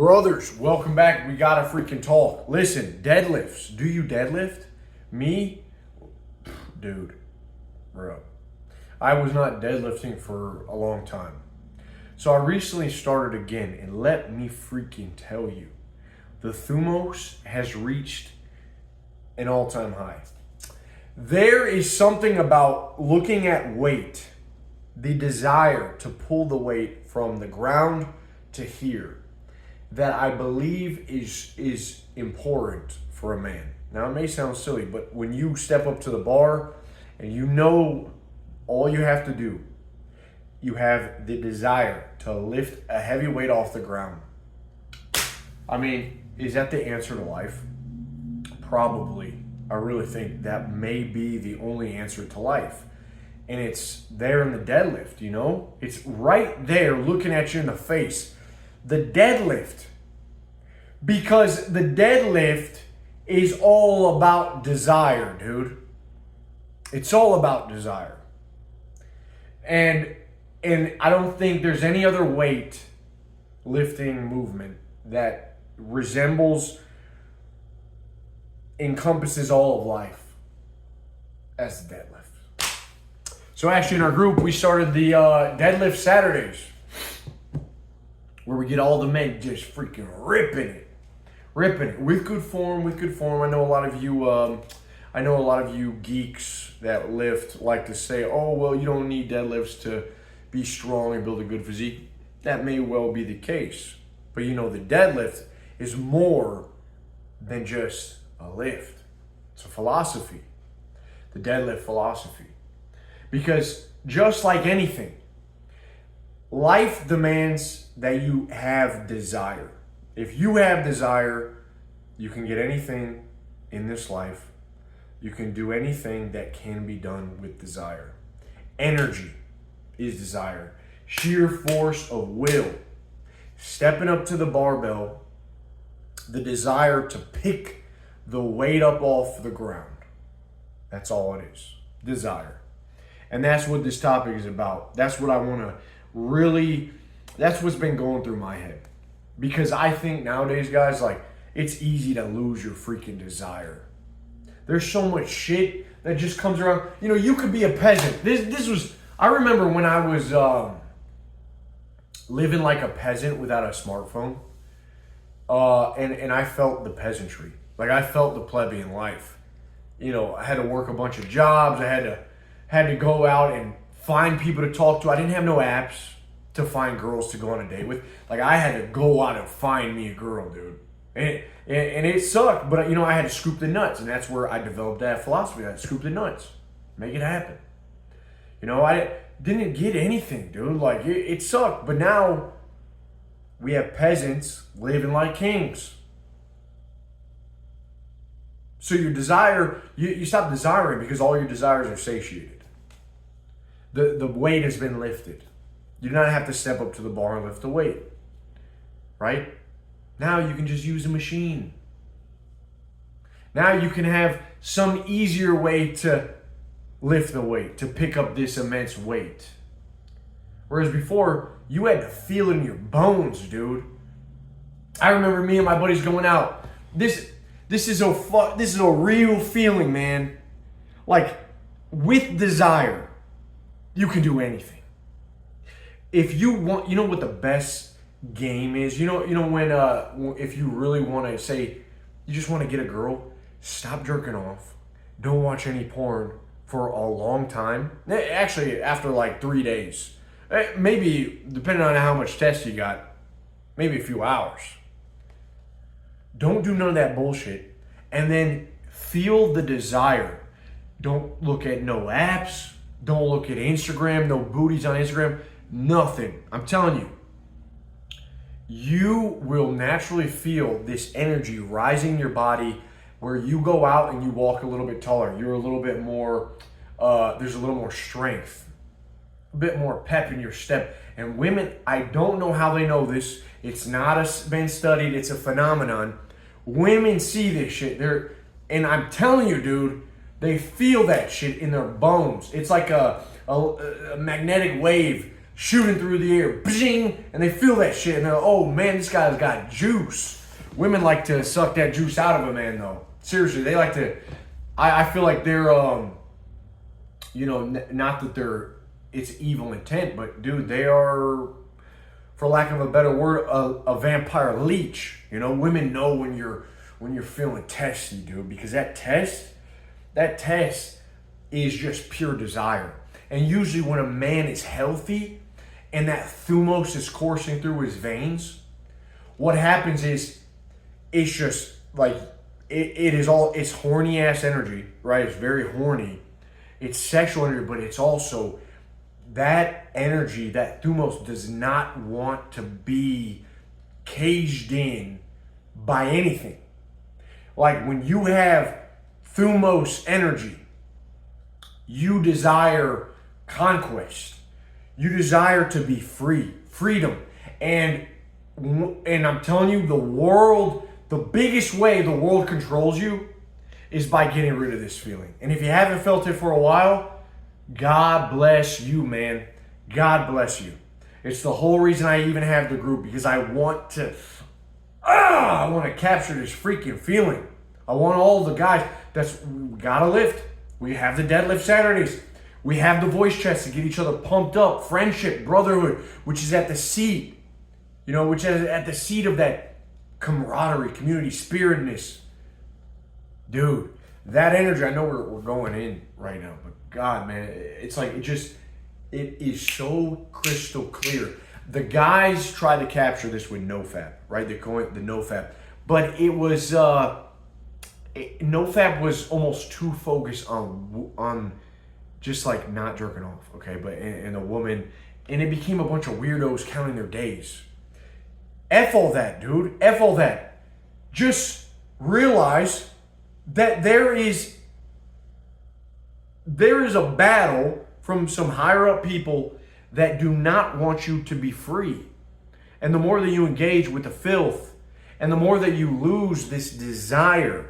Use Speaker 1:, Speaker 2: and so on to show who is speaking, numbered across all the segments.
Speaker 1: Brothers, welcome back. We gotta freaking talk. Listen, deadlifts. Do you deadlift? Me? Dude, bro. I was not deadlifting for a long time. So I recently started again, and let me freaking tell you, the Thumos has reached an all-time high. There is something about looking at weight, the desire to pull the weight from the ground to here, that I believe is important for a man. Now, it may sound silly, but when you step up to the bar and you know all you have to do, you have the desire to lift a heavy weight off the ground. I mean, is that the answer to life? Probably. I really think that may be the only answer to life. And it's there in the deadlift, you know? It's right there looking at you in the face. The deadlift. Because the deadlift is all about desire, dude. It's all about desire. And I don't think there's any other weight lifting movement that encompasses all of life as the deadlift. So actually in our group, we started the deadlift Saturdays, where we get all the men just freaking ripping it with good form. I know a lot of you geeks that lift like to say, oh, well, you don't need deadlifts to be strong and build a good physique. That may well be the case. But you know, the deadlift is more than just a lift. It's a philosophy. The deadlift philosophy. Because just like anything, life demands that you have desire. If you have desire, you can get anything in this life. You can do anything that can be done with desire. Energy is desire. Sheer force of will. Stepping up to the barbell, the desire to pick the weight up off the ground. That's all it is. Desire. And that's what this topic is about. That's what I want to that's what's been going through my head. Because I think nowadays, guys, like, it's easy to lose your freaking desire. There's so much shit that just comes around. You know, you could be a peasant. I remember when I was living like a peasant without a smartphone. And I felt the peasantry. Like, I felt the plebeian life. You know, I had to work a bunch of jobs. I had to go out and find people to talk to. I didn't have no apps to find girls to go on a date with. Like, I had to go out and find me a girl, dude. And it sucked, but, you know, I had to scoop the nuts, and that's where I developed that philosophy. I had to scoop the nuts. Make it happen. You know, I didn't get anything, dude. Like, it sucked, but now we have peasants living like kings. So your desire, you stop desiring because all your desires are satiated. The weight has been lifted. You do not have to step up to the bar and lift the weight. Right? Now you can just use a machine. Now you can have some easier way to lift the weight, to pick up this immense weight. Whereas before, you had to feel it in your bones, dude. I remember me and my buddies going out. This is a real feeling, man. Like, with desire, you can do anything. If you want, you know what the best game is? You know when if you really want to say, you just want to get a girl, stop jerking off. Don't watch any porn for a long time. Actually, after like 3 days. Maybe, depending on how much test you got, maybe a few hours. Don't do none of that bullshit. And then feel the desire. Don't look at no apps. Don't look at Instagram. No booties on Instagram. Nothing. I'm telling you. You will naturally feel this energy rising in your body where you go out and you walk a little bit taller. You're a little bit more, there's a little more strength. A bit more pep in your step. And women, I don't know how they know this. It's not been studied. It's a phenomenon. Women see this shit. And I'm telling you, dude, they feel that shit in their bones. It's like a magnetic wave shooting through the air, bing, and they feel that shit, and they're like, oh man, this guy's got juice. Women like to suck that juice out of a man, though. Seriously, they like to. I feel like they're, not that it's evil intent, but dude, they are, for lack of a better word, a vampire leech. You know, women know when you're feeling testy, dude, because that test is just pure desire. And usually when a man is healthy and that thumos is coursing through his veins, what happens is it's just like it's horny ass energy, right? It's very horny. It's sexual energy, but it's also that energy, that thumos does not want to be caged in by anything. Like when you have thumos energy, you desire conquest. You desire to be free, freedom. And I'm telling you, the biggest way the world controls you is by getting rid of this feeling. And if you haven't felt it for a while, God bless you, man. God bless you. It's the whole reason I even have the group, because I want to capture this freaking feeling. I want all the guys. We gotta lift. We have the deadlift Saturdays. We have the voice chats to get each other pumped up. Friendship, brotherhood, which is at the seat. Which is at the seat of that camaraderie, community, spiritedness. Dude, that energy, I know we're going in right now, but God, man, it's like it is so crystal clear. The guys try to capture this with NoFap, right? They're going the NoFap, but it was NoFap was almost too focused on just like not jerking off, okay? But and a woman, and it became a bunch of weirdos counting their days. F all that, dude. F all that. Just realize that there is a battle from some higher up people that do not want you to be free. And the more that you engage with the filth, and the more that you lose this desire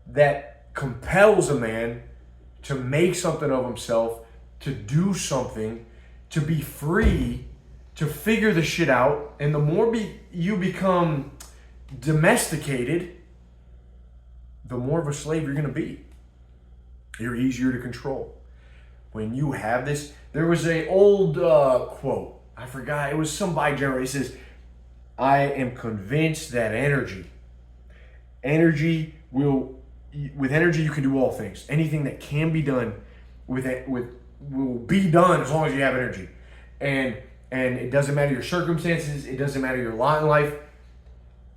Speaker 1: that compels a man to make something of himself, to do something, to be free, to figure the shit out, and the more you become domesticated, the more of a slave you're going to be. You're easier to control. When you have this, there was an old quote, I forgot, it was some by general. It says, I am convinced that with energy you can do all things. Anything that can be done will be done as long as you have energy. And it doesn't matter your circumstances, it doesn't matter your lot in life.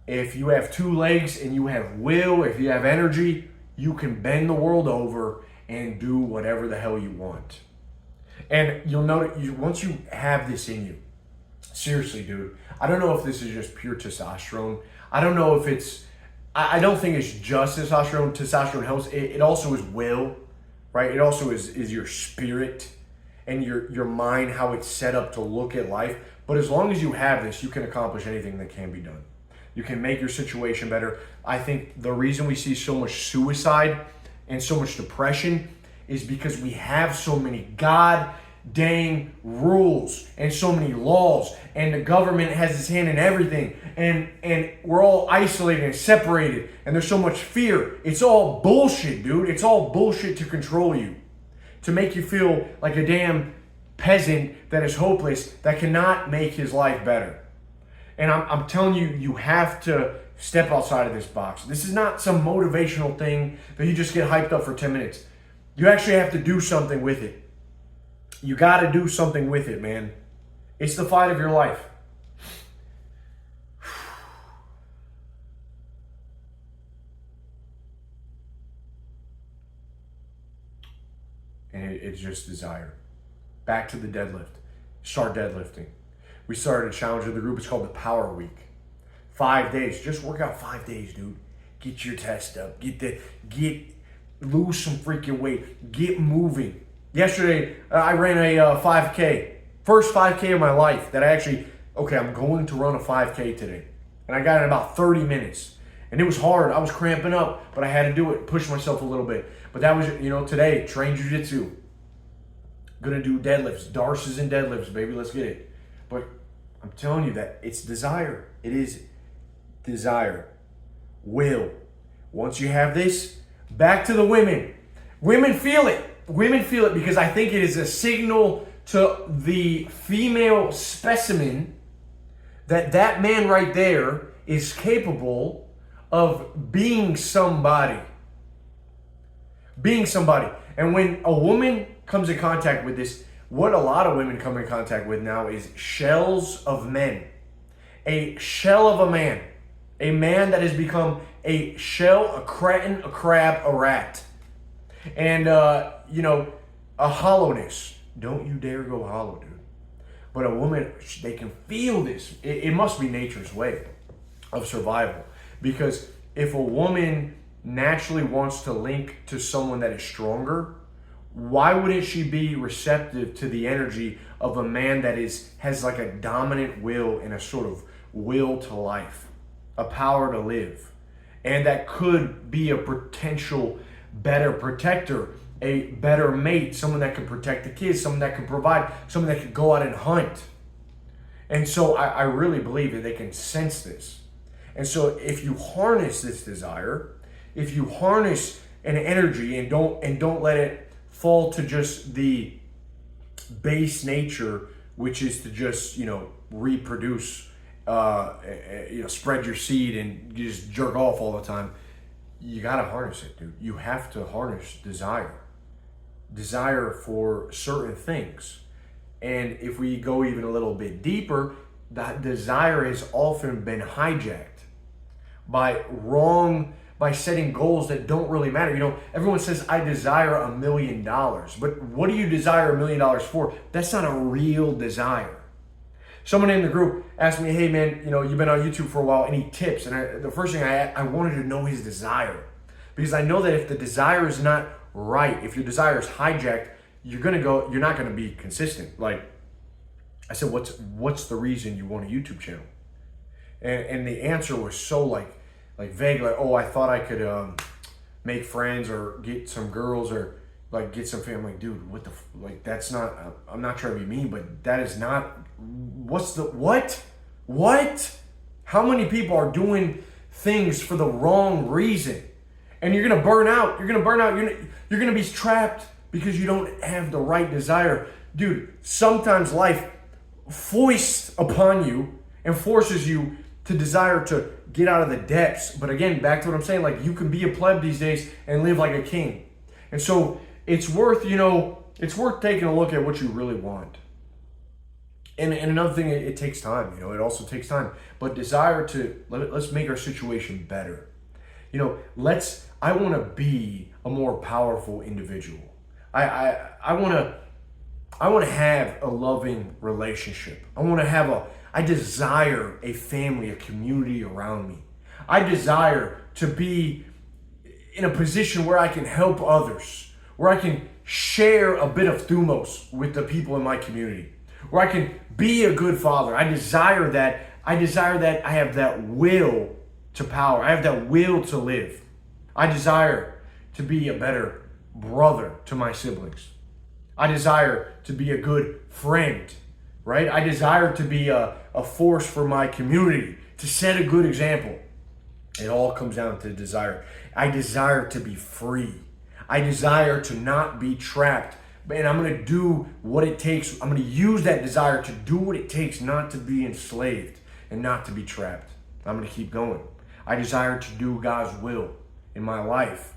Speaker 1: If you have two legs and you have will, if you have energy, you can bend the world over and do whatever the hell you want. And you'll notice, once you have this in you, seriously, dude, I don't know if this is just pure testosterone. I don't know if it's, I don't think it's just testosterone. Testosterone helps. It also is will, right? It also is your spirit and your mind, how it's set up to look at life. But as long as you have this, you can accomplish anything that can be done. You can make your situation better. I think the reason we see so much suicide and so much depression is because we have so many god dang rules and so many laws, and the government has its hand in everything, and we're all isolated and separated, and there's so much fear. It's all bullshit, dude. It's all bullshit to control you, to make you feel like a damn peasant that is hopeless, that cannot make his life better. And I'm telling you, you have to step outside of this box. This is not some motivational thing that you just get hyped up for 10 minutes. You actually have to do something with it. You got to do something with it, man. It's the fight of your life. And it's just desire. Back to the deadlift. Start deadlifting. We started a challenge with the group. It's called the Power Week. 5 days. Just work out 5 days, dude. Get your test up. Lose some freaking weight. Get moving. Yesterday, I ran a 5K. First 5K of my life that I'm going to run a 5K today. And I got it in about 30 minutes. And it was hard. I was cramping up, but I had to do it, push myself a little bit. But that was, today, train jiu-jitsu. gonna do deadlifts. Darces and deadlifts, baby. Let's get it. But I'm telling you that it's desire. It is desire. Will. Once you have this, back to the women. Women feel it. Women feel it because I think it is a signal to the female specimen that that man right there is capable of being somebody. Being somebody. And when a woman comes in contact with this, what a lot of women come in contact with now is shells of men. A shell of a man. A man that has become a shell, a cretin, a crab, a rat. And, a hollowness. Don't you dare go hollow, dude. But a woman, they can feel this. It must be nature's way of survival. Because if a woman naturally wants to link to someone that is stronger, why wouldn't she be receptive to the energy of a man that has like a dominant will and a sort of will to life, a power to live, and that could be a potential better protector, a better mate, someone that can protect the kids, someone that can provide, someone that can go out and hunt. And so I really believe that they can sense this. And so if you harness this desire, if you harness an energy and don't let it fall to just the base nature, which is to just, reproduce, spread your seed and you just jerk off all the time. You got to harness it, dude. You have to harness desire for certain things. And if we go even a little bit deeper, that desire has often been hijacked by setting goals that don't really matter. Everyone says, I desire $1 million. But what do you desire $1 million for? That's not a real desire. Someone in the group asked me, hey man, you've been on YouTube for a while, any tips? And the first thing I wanted to know his desire. Because I know that if the desire is not right, if your desire is hijacked, you're not gonna be consistent. Like I said, what's the reason you want a YouTube channel? And the answer was so like vague, like, oh, I thought I could make friends or get some girls or like get some family. Dude, that's not, I'm not trying to be mean, but that is not, what? How many people are doing things for the wrong reason? And you're gonna burn out. You're gonna be trapped because you don't have the right desire. Dude, sometimes life foists upon you and forces you to desire to get out of the depths. But again, back to what I'm saying, like you can be a pleb these days and live like a king. And so it's worth taking a look at what you really want. And another thing, it takes time, it also takes time. But desire let's make our situation better. I want to be a more powerful individual. I want to have a loving relationship. I desire a family, a community around me. I desire to be in a position where I can help others, where I can share a bit of Thumos with the people in my community, where I can be a good father. I desire that. I have that will to power. I have that will to live. I desire to be a better brother to my siblings. I desire to be a good friend, right? I desire to be a force for my community, to set a good example. It all comes down to desire. I desire to be free. I desire to not be trapped. And I'm going to do what it takes. I'm going to use that desire to do what it takes not to be enslaved and not to be trapped. I'm going to keep going. I desire to do God's will in my life.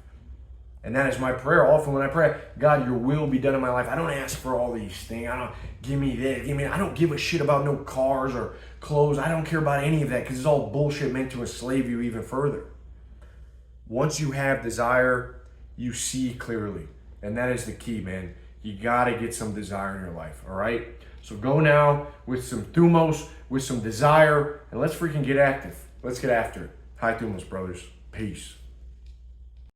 Speaker 1: And that is my prayer. Often when I pray, God, your will be done in my life. I don't ask for all these things. I don't give me this, I don't give a shit about no cars or clothes. I don't care about any of that because it's all bullshit meant to enslave you even further. Once you have desire, you see clearly. And that is the key, man. You got to get some desire in your life, all right? So go now with some Thumos, with some desire, and let's freaking get active. Let's get after it. High Thumos, brothers. Peace.